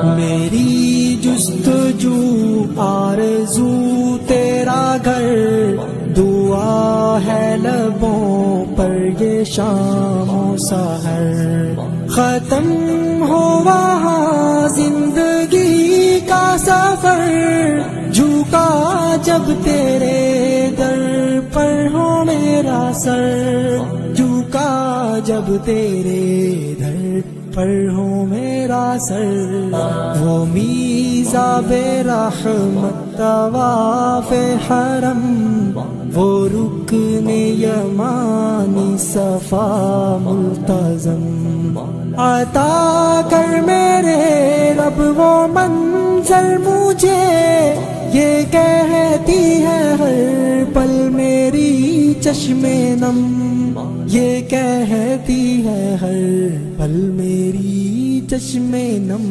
میری جستجو آرزو تیرا گھر، دعا ہے لبوں پر یہ شام و سحر، ختم ہو وہاں زندگی کا سفر، جھکا جب تیرے در پر ہو میرا سر، جھکا جب تیرے در پر ہو میرا سر، وہ میزاب رحمت طواف حرم، وہ رکن یمانی صفا ملتزم، عطا کر میرے رب وہ منظر مجھے، یہ کہتی ہے ہر پل میری چشم نم، یہ کہتی ہے ہر پل میری چشم نم۔